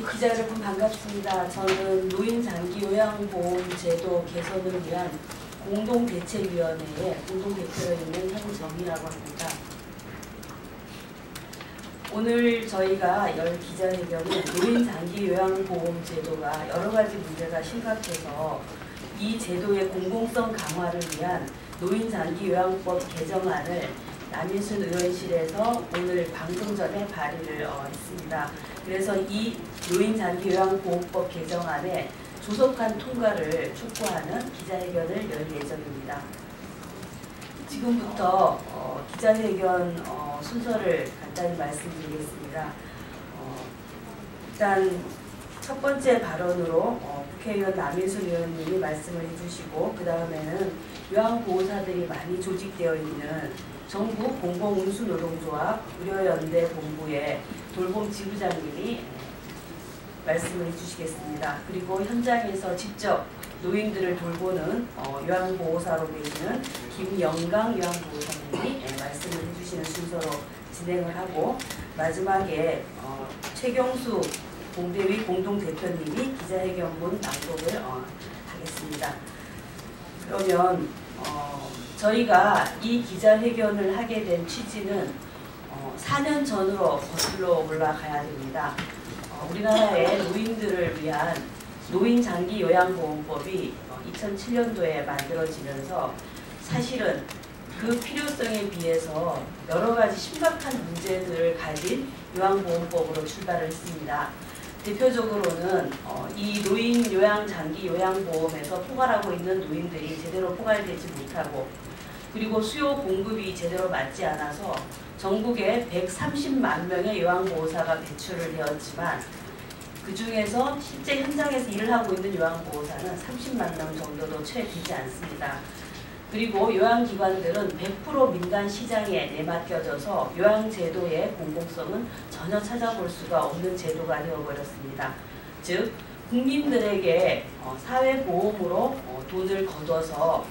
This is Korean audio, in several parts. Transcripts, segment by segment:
기자 여러분 반갑습니다. 저는 노인장기요양보험제도 개선을 위한 공동대책위원회의 공동대표로 있는 현정희라고 합니다. 오늘 저희가 열 기자회견은 노인장기요양보험제도가 여러가지 문제가 심각해서 이 제도의 공공성 강화를 위한 노인장기요양법 개정안을 남인순 의원실에서 오늘 방금 전에 발의를 했습니다. 그래서 이 노인장기요양보험법 개정안의 조속한 통과를 촉구하는 기자회견을 열 예정입니다. 지금부터 기자회견 순서를 간단히 말씀드리겠습니다. 일단 첫 번째 발언으로 국회의원 남인순 의원님이 말씀을 해주시고, 그 다음에는 요양보호사들이 많이 조직되어 있는 전국 공공운수노동조합 의료연대 본부의 돌봄 지부장님이 말씀을 해주시겠습니다. 그리고 현장에서 직접 노인들을 돌보는 요양보호사로 계시는 김영강 요양보호사님이 말씀을 해주시는 순서로 진행을 하고, 마지막에 최경수 공대위 공동대표님이 기자회견문 낭독을 하겠습니다. 그러면 저희가 이 기자회견을 하게 된 취지는 4년 전으로 거슬러 올라가야 됩니다. 우리나라의 노인들을 위한 노인장기요양보험법이 2007년도에 만들어지면서 사실은 그 필요성에 비해서 여러 가지 심각한 문제들을 가진 요양보험법으로 출발을 했습니다. 대표적으로는 이 노인 요양 장기 요양보험에서 포괄하고 있는 노인들이 제대로 포괄되지 못하고, 그리고 수요 공급이 제대로 맞지 않아서 전국에 130만 명의 요양보호사가 배출을 되었지만 그 중에서 실제 현장에서 일을 하고 있는 요양보호사는 30만 명 정도도 채 되지 않습니다. 그리고 요양기관들은 100% 민간 시장에 내맡겨져서 요양제도의 공공성은 전혀 찾아볼 수가 없는 제도가 되어버렸습니다. 즉, 국민들에게 사회보험으로 돈을 거둬서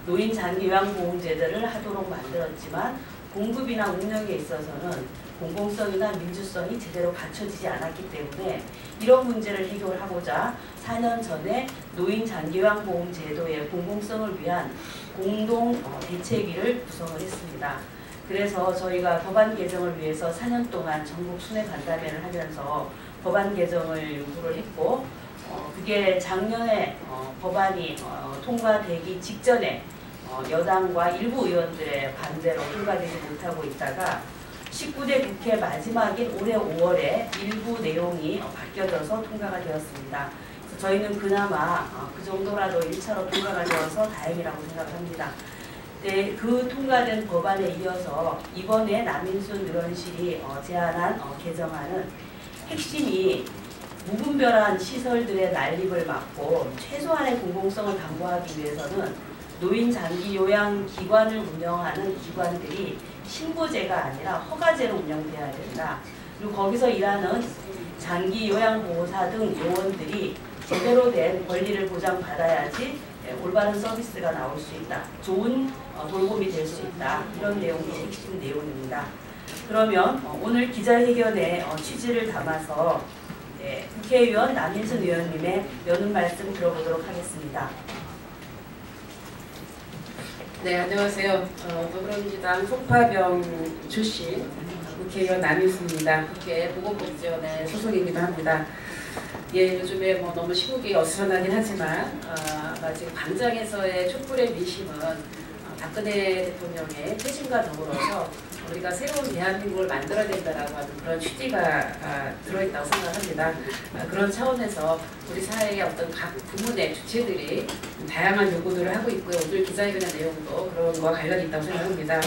노인장기요양보험제도를 하도록 만들었지만 공급이나 운영에 있어서는 공공성이나 민주성이 제대로 갖춰지지 않았기 때문에 이런 문제를 해결하고자 4년 전에 노인장기요양보험제도의 공공성을 위한 공동 대책위를 구성을 했습니다. 그래서 저희가 법안 개정을 위해서 4년 동안 전국 순회 간담회를 하면서 법안 개정을 요구를 했고, 그게 작년에 법안이 통과되기 직전에 여당과 일부 의원들의 반대로 통과되지 못하고 있다가 19대 국회 마지막인 올해 5월에 일부 내용이 바뀌어져서 통과가 되었습니다. 그래서 저희는 그나마 그 정도라도 1차로 통과가 되어서 다행이라고 생각합니다. 네, 그 통과된 법안에 이어서 이번에 남인순 의원실이 제안한 개정안은 핵심이 무분별한 시설들의 난립을 막고 최소한의 공공성을 담보하기 위해서는 노인장기요양기관을 운영하는 기관들이 신고제가 아니라 허가제로 운영돼야 된다. 그리고 거기서 일하는 장기요양보호사 등 요원들이 제대로 된 권리를 보장받아야지 올바른 서비스가 나올 수 있다. 좋은 돌봄이 될 수 있다. 이런 내용이 핵심 내용입니다. 그러면 오늘 기자회견의 취지를 담아서 국회의원 남인순 의원님의 여는 말씀 들어보도록 하겠습니다. 네, 안녕하세요. 더불어민주당 송파병 출신 국회의원 남인순입니다. 국회 보건복지위원회 소속이기도 합니다. 예, 요즘에 너무 시국이 어수선하긴 하지만 지금 광장에서의 촛불의 민심은 박근혜 대통령의 퇴진과 더불어서 우리가 새로운 대한민국을 만들어야 된다라고 하는 그런 취지가 들어있다고 생각합니다. 그런 차원에서 우리 사회의 어떤 각 부문의 주체들이 다양한 요구들을 하고 있고요. 오늘 기자회견의 내용도 그런 거와 관련이 있다고 생각합니다.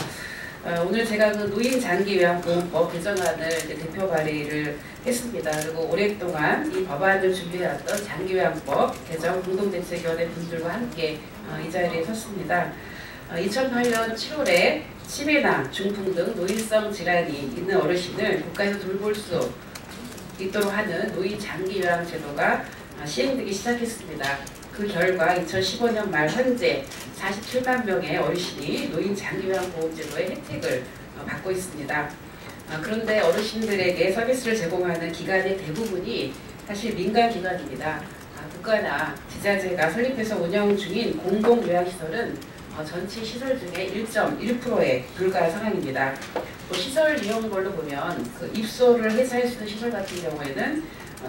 오늘 제가 그 노인장기요양보험법 개정안을 대표 발의를 했습니다. 그리고 오랫동안 이 법안을 준비해왔던 장기요양법 개정 공동대책위원회 분들과 함께 이 자리에 섰습니다. 2008년 7월에 치매나 중풍 등 노인성 질환이 있는 어르신을 국가에서 돌볼 수 있도록 하는 노인장기요양제도가 시행되기 시작했습니다. 그 결과 2015년 말 현재 47만 명의 어르신이 노인장기요양보험제도의 혜택을 받고 있습니다. 그런데 어르신들에게 서비스를 제공하는 기관의 대부분이 사실 민간기관입니다. 국가나 지자체가 설립해서 운영 중인 공공요양시설은 전체 시설 중에 1.1%에 불과한 상황입니다. 시설 이용걸로 보면 그 입소를 해서 할 수 있는 시설 같은 경우에는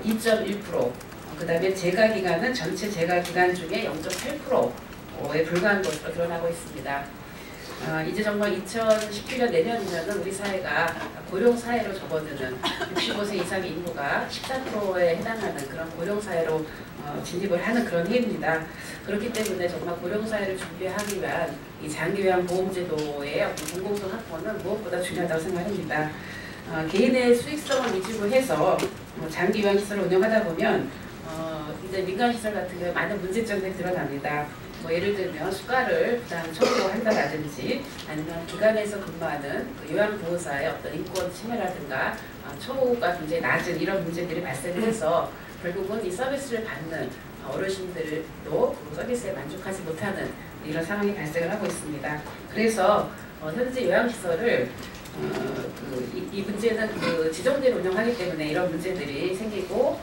2.1%, 그 다음에 재가기관은 전체 재가기관 중에 0.8%에 불과한 것으로 드러나고 있습니다. 이제 정말 2017년 내년이면 우리 사회가 고령사회로 접어드는 65세 이상의 인구가 14%에 해당하는 그런 고령사회로 진입을 하는 그런 해입니다. 그렇기 때문에 정말 고령사회를 준비하기 위한 이 장기요양보험제도의 어떤 공공성 확보는 무엇보다 중요하다고 생각합니다. 개인의 수익성을 위주로 해서 장기요양시설을 운영하다 보면 이제 민간시설 같은 경우에 많은 문제점들이 드러납니다. 예를 들면 수가를 부당 청구한다라든지 아니면 기관에서 근무하는 그 요양보호사의 어떤 인권 침해라든가 처우가 굉장히 낮은 이런 문제들이 발생해서 결국은 이 서비스를 받는 어르신들도 그 서비스에 만족하지 못하는 이런 상황이 발생을 하고 있습니다. 그래서 현재 요양시설을 이 문제는 그 지정대로 운영하기 때문에 이런 문제들이 생기고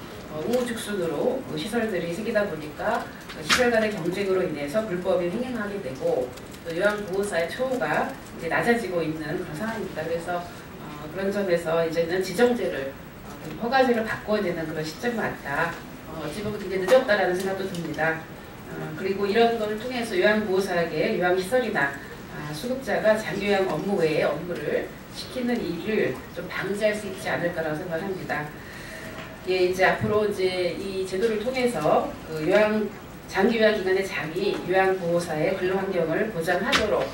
우후죽순으로 시설들이 생기다 보니까 시설 간의 경쟁으로 인해서 불법이 횡행하게 되고 또 요양보호사의 처우가 이제 낮아지고 있는 그런 상황입니다. 그래서 그런 점에서 이제는 지정제를 허가제를 바꿔야 되는 그런 시점이 왔다. 어찌 보면 굉장히 늦었다라는 생각도 듭니다. 그리고 이런 것을 통해서 요양보호사에게 요양시설이나 수급자가 장기요양 업무 외에 업무를 시키는 일을 좀 방지할 수 있지 않을까라고 생각합니다. 예, 이제 앞으로 이제 이 제도를 통해서 그 장기요양기관의 장이 요양보호사의 근로환경을 보장하도록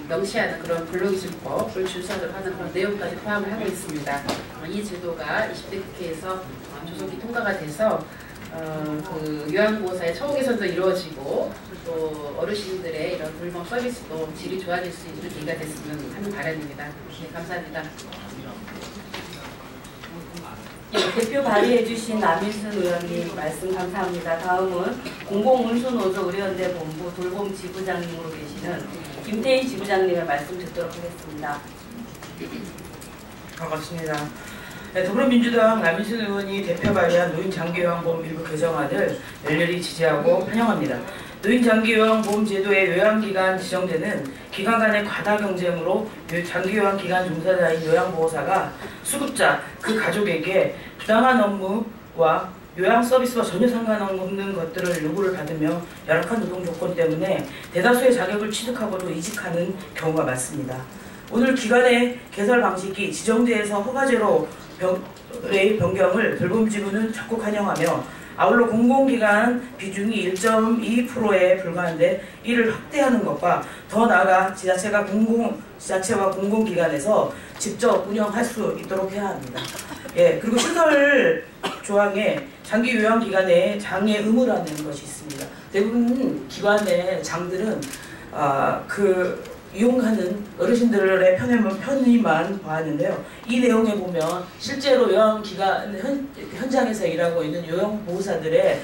명시하는 그런 근로기준법을 준수하도록 하는 그런 내용까지 포함을 하고 있습니다. 이 제도가 20대 국회에서 조속히 통과가 돼서 그 요양보호사의 처우 개선도 이루어지고 또 어르신들의 이런 돌봄 서비스도 질이 좋아질 수 있는 계기가 됐으면 하는 바람입니다. 네, 감사합니다. 대표 발의해주신 남일순 의원님 말씀 감사합니다. 다음은 공공운수노조 의료연대 본부 돌봄지부장님으로 계시는 김태인 지부장님의 말씀 듣도록 하겠습니다. 반갑습니다. 네, 더불어민주당 남일순 의원이 대표 발의한 노인장기요양보험 일부 개정안을 열렬히 지지하고 환영합니다. 노인장기요양보험제도의 요양기관 지정되는 기관 간의 과다 경쟁으로 장기요양기관 종사자인 요양보호사가 수급자, 그 가족에게 부당한 업무와 요양 서비스와 전혀 상관없는 것들을 요구를 받으며 열악한 노동 조건 때문에 대다수의 자격을 취득하고도 이직하는 경우가 많습니다. 오늘 기관의 개설 방식이 지정제에서 허가제로 변경을 돌봄지부는 적극 환영하며 아울러 공공기관 비중이 1.2%에 불과한데 이를 확대하는 것과 더 나아가 지자체와 공공기관에서 직접 운영할 수 있도록 해야 합니다. 예, 그리고 시설 조항에 장기요양기관에 장의 의무라는 것이 있습니다. 대부분 기관의 장들은 이용하는 어르신들의 편의만 봐왔는데요. 이 내용에 보면 실제로 요양기관 현장에서 일하고 있는 요양보호사들의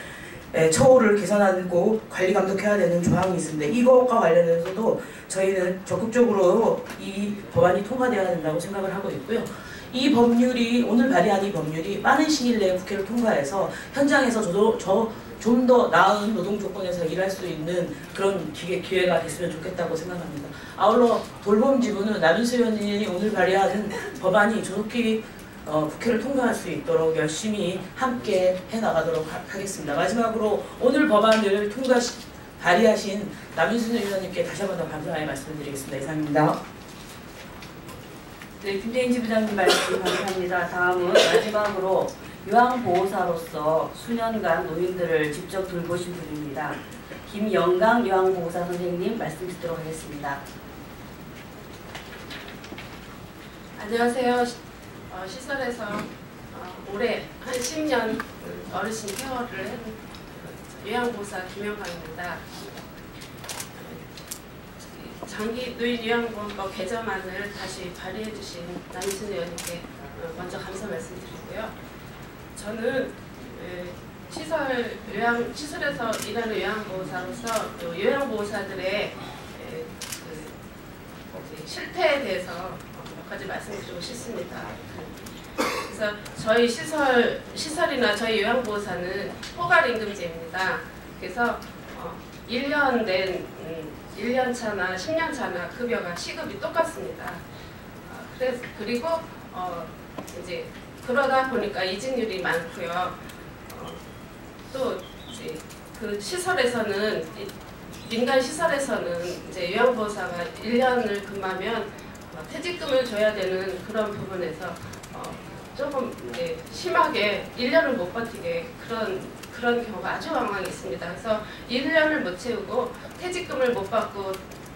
처우를 개선하고 관리 감독해야 되는 조항이 있습니다. 이것과 관련해서도 저희는 적극적으로 이 법안이 통과되어야 된다고 생각을 하고 있고요. 이 법률이 오늘 발의한 이 법률이 빠른 시일 내에 국회를 통과해서 현장에서 좀 더 나은 노동 조건에서 일할 수 있는 그런 기회가 됐으면 좋겠다고 생각합니다. 아울러 돌봄지부는 남인수 의원님이 오늘 발의하는 법안이 조속히 국회를 통과할 수 있도록 열심히 함께 해나가도록 하겠습니다. 마지막으로 오늘 법안을 발의하신 남인수 의원님께 다시 한 번 더 감사의 말씀을 드리겠습니다. 이상입니다. 네, 김태인 지부장님 말씀 감사합니다. 다음은 마지막으로 요양보호사로서 수년간 노인들을 직접 돌보신 분입니다. 김영강 요양보호사 선생님 말씀 듣도록 하겠습니다. 안녕하세요. 시설에서 올해 한 10년 어르신 케어를 한 요양보호사 김영강입니다. 장기 노인 요양보험법 개정안을 다시 발의해 주신 남인순 의원님께 먼저 감사 말씀드리고요. 저는 시설에서 일하는 요양보호사로서 또 요양보호사들의 실태에 대해서 몇 가지 말씀드리고 싶습니다. 그래서 저희 시설이나 저희 요양보호사는 포괄임금제입니다. 그래서 1년 된 1년 차나 10년 차나 급여가 시급이 똑같습니다. 그리고 이제 그러다 보니까 이직률이 많고요. 또 이제 그 시설에서는 민간 시설에서는 이제 요양보호사가 1년을 근무하면 퇴직금을 줘야 되는 그런 부분에서 조금 심하게 1년을 못 버티게 그런 경우가 아주 왕왕 있습니다. 그래서 1년을 못 채우고 퇴직금을 못 받고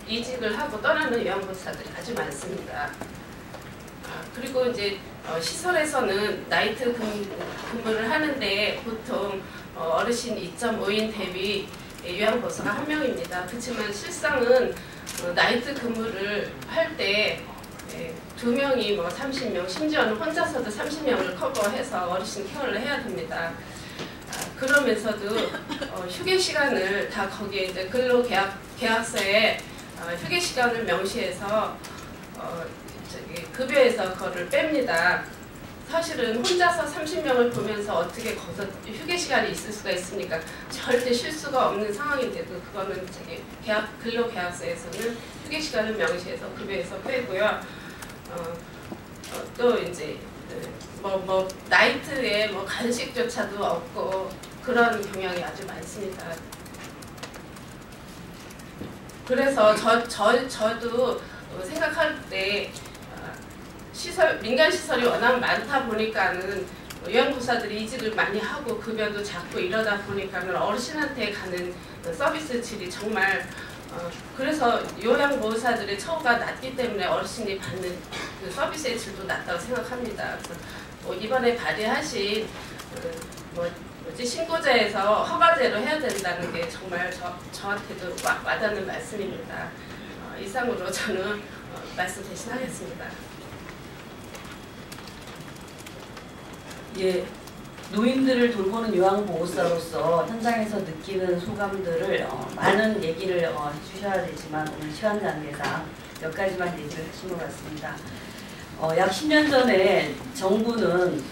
이직을 하고 떠나는 요양보호사들이 아주 많습니다. 그리고 이제 시설에서는 나이트 근무를 하는데 보통 어르신 2.5인 대비 요양보호사가 1명입니다. 그렇지만 실상은 나이트 근무를 할 때 2명이 뭐 30명, 심지어는 혼자서도 30명을 커버해서 어르신 케어를 해야 됩니다. 그러면서도 휴게 시간을 다 거기에 이제 근로계약서에 휴게 시간을 명시해서 급여에서 그거를 뺍니다. 사실은 혼자서 30명을 보면서 어떻게 거기서 휴게 시간이 있을 수가 있습니까? 절대 쉴 수가 없는 상황인데도 그거는 근로계약서에서는 휴게 시간을 명시해서 급여에서 빼고요. 또 이제 나이트에 뭐 간식조차도 없고 그런 경향이 아주 많습니다. 그래서 저도 생각할 때 민간 시설이 워낙 많다 보니까는 요양보호사들이 이직을 많이 하고 급여도 작고 이러다 보니까는 어르신한테 가는 서비스 질이 정말 그래서 요양보호사들의 처우가 낮기 때문에 어르신이 받는 그 서비스의 질도 낮다고 생각합니다. 그래서 이번에 발의하신 신고제에서 허가제로 해야 된다는 게 정말 저한테도 와닿는 말씀입니다. 이상으로 저는 말씀 대신하겠습니다. 예, 노인들을 돌보는 요양보호사로서 현장에서 느끼는 소감들을 많은 얘기를 해주셔야 되지만 오늘 시간 관계상 몇 가지만 얘기를 하신 것 같습니다. 약 10년 전에 정부는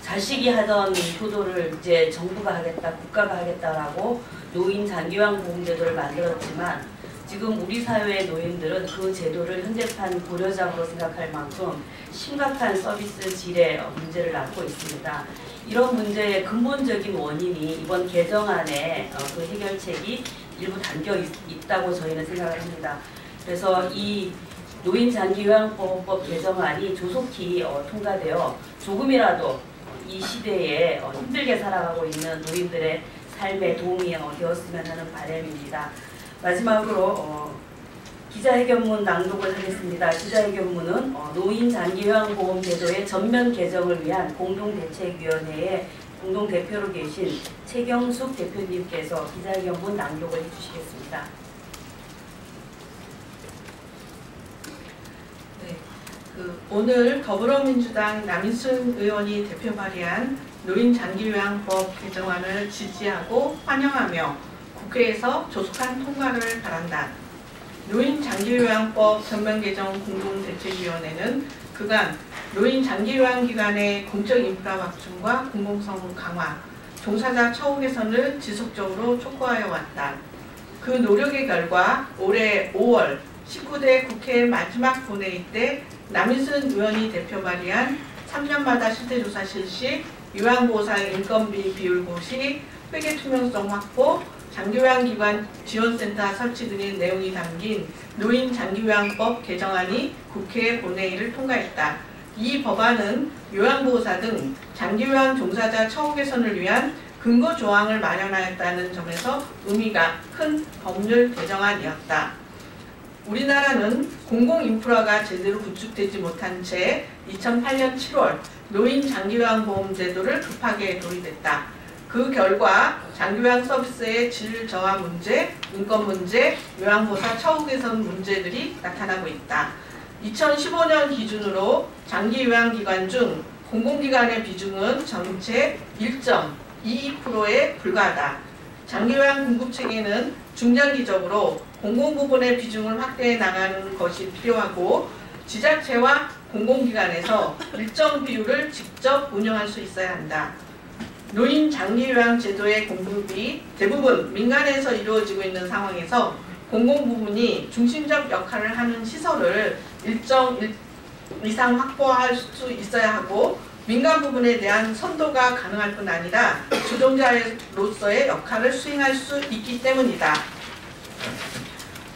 자식이 하던 효도를 이제 정부가 하겠다, 국가가 하겠다라고 노인 장기요양보험제도를 만들었지만 지금 우리 사회의 노인들은 그 제도를 현재판 고려잡으로 생각할 만큼 심각한 서비스 질의 문제를 낳고 있습니다. 이런 문제의 근본적인 원인이 이번 개정안에 그 해결책이 일부 담겨 있다고 저희는 생각을 합니다. 그래서 이 노인장기요양보험법 개정안이 조속히 통과되어 조금이라도 이 시대에 힘들게 살아가고 있는 노인들의 삶에 도움이 되었으면 하는 바람입니다. 마지막으로 기자회견문 낭독을 하겠습니다. 기자회견문은 노인장기요양보험제도의 전면 개정을 위한 공동대책위원회의 공동대표로 계신 최경숙 대표님께서 기자회견문 낭독을 해주시겠습니다. 네, 오늘 더불어민주당 남인순 의원이 대표 발의한 노인장기요양법 개정안을 지지하고 환영하며 국회에서 조속한 통과를 바란다. 노인장기요양법 전면개정 공동대책위원회는 그간 노인장기요양기관의 공적 인프라 확충과 공공성 강화, 종사자 처우 개선을 지속적으로 촉구하여 왔다. 그 노력의 결과 올해 5월 19대 국회 마지막 본회의 때 남인순 의원이 대표 발의한 3년마다 실태조사 실시, 요양보호사 인건비 비율 고시, 회계 투명성 확보, 장기요양기관 지원센터 설치 등의 내용이 담긴 노인장기요양법 개정안이 국회 본회의를 통과했다. 이 법안은 요양보호사 등 장기요양 종사자 처우 개선을 위한 근거 조항을 마련하였다는 점에서 의미가 큰 법률 개정안이었다. 우리나라는 공공인프라가 제대로 구축되지 못한 채 2008년 7월 노인장기요양보험제도를 급하게 도입했다. 그 결과 장기요양 서비스의 질 저하 문제, 인권 문제, 요양보호사 처우 개선 문제들이 나타나고 있다. 2015년 기준으로 장기요양기관 중 공공기관의 비중은 전체 1.22%에 불과하다. 장기요양 공급체계는 중장기적으로 공공부분의 비중을 확대해 나가는 것이 필요하고 지자체와 공공기관에서 일정 비율을 직접 운영할 수 있어야 한다. 노인 장기요양 제도의 공급이 대부분 민간에서 이루어지고 있는 상황에서 공공부문이 중심적 역할을 하는 시설을 일정 이상 확보할 수 있어야 하고 민간 부분에 대한 선도가 가능할 뿐 아니라 주동자로서의 역할을 수행할 수 있기 때문이다.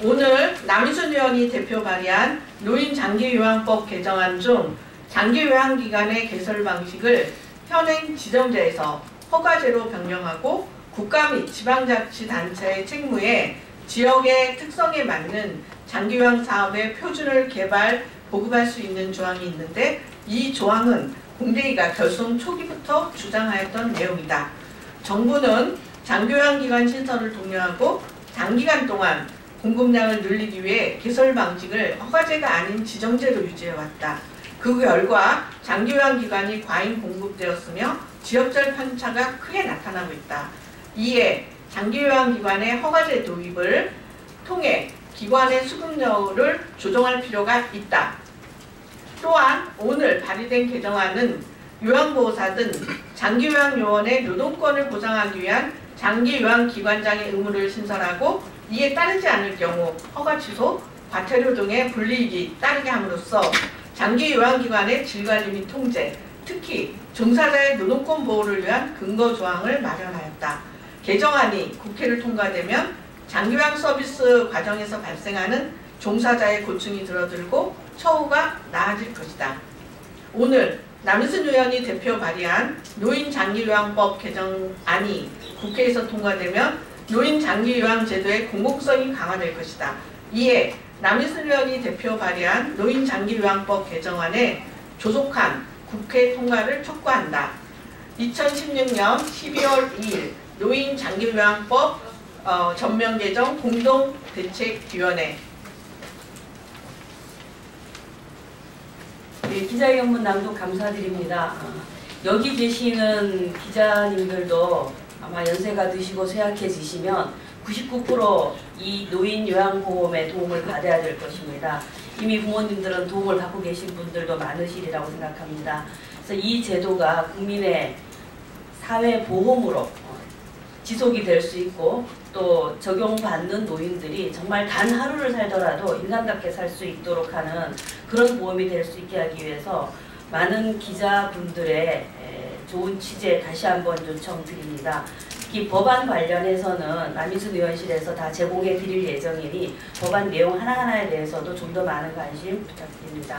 오늘 남희순 의원이 대표 발의한 노인 장기요양법 개정안 중 장기요양기관의 개설 방식을 현행 지정제에서 허가제로 변경하고 국가 및 지방자치단체의 책무에 지역의 특성에 맞는 장기요양 사업의 표준을 개발, 보급할 수 있는 조항이 있는데 이 조항은 공대위가 결성 초기부터 주장하였던 내용이다. 정부는 장기요양기관 신설을 독려하고 장기간 동안 공급량을 늘리기 위해 개설 방식을 허가제가 아닌 지정제로 유지해왔다. 그 결과 장기요양기관이 과잉 공급되었으며 지역적 편차가 크게 나타나고 있다. 이에 장기요양기관의 허가제 도입을 통해 기관의 수급률을 조정할 필요가 있다. 또한 오늘 발의된 개정안은 요양보호사 등 장기요양요원의 노동권을 보장하기 위한 장기요양기관장의 의무를 신설하고 이에 따르지 않을 경우 허가 취소, 과태료 등의 불이익이 따르게 함으로써 장기요양기관의 질관리 및 통제, 특히 종사자의 노동권 보호를 위한 근거 조항을 마련하였다. 개정안이 국회를 통과되면 장기요양 서비스 과정에서 발생하는 종사자의 고충이 줄어들고 처우가 나아질 것이다. 오늘 남희순 의원이 대표 발의한 노인 장기요양법 개정안이 국회에서 통과되면 노인 장기요양 제도의 공공성이 강화될 것이다. 이에 남희순 의원이 대표 발의한 노인 장기요양법 개정안에 조속한 국회 통과를 촉구한다. 2016년 12월 2일 노인 장기요양법 전면 개정 공동대책위원회. 네, 기자회견문 낭독 감사드립니다. 여기 계시는 기자님들도 아마 연세가 드시고 쇠약해지시면 99% 노인 요양보험의 도움을 받아야 될 것입니다. 이미 부모님들은 도움을 받고 계신 분들도 많으시리라고 생각합니다. 그래서 이 제도가 국민의 사회보험으로 지속이 될 수 있고 또 적용받는 노인들이 정말 단 하루를 살더라도 인간답게 살 수 있도록 하는 그런 보험이 될 수 있게 하기 위해서 많은 기자분들의 좋은 취재 다시 한번 요청드립니다. 특히 법안 관련해서는 남희순 의원실에서 다 제공해 드릴 예정이니 법안 내용 하나하나에 대해서도 좀 더 많은 관심 부탁드립니다.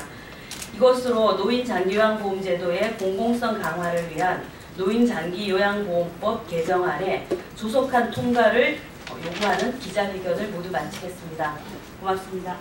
이것으로 노인 장기요양보험제도의 공공성 강화를 위한 노인 장기요양보험법 개정안의 조속한 통과를 요구하는 기자회견을 모두 마치겠습니다. 고맙습니다.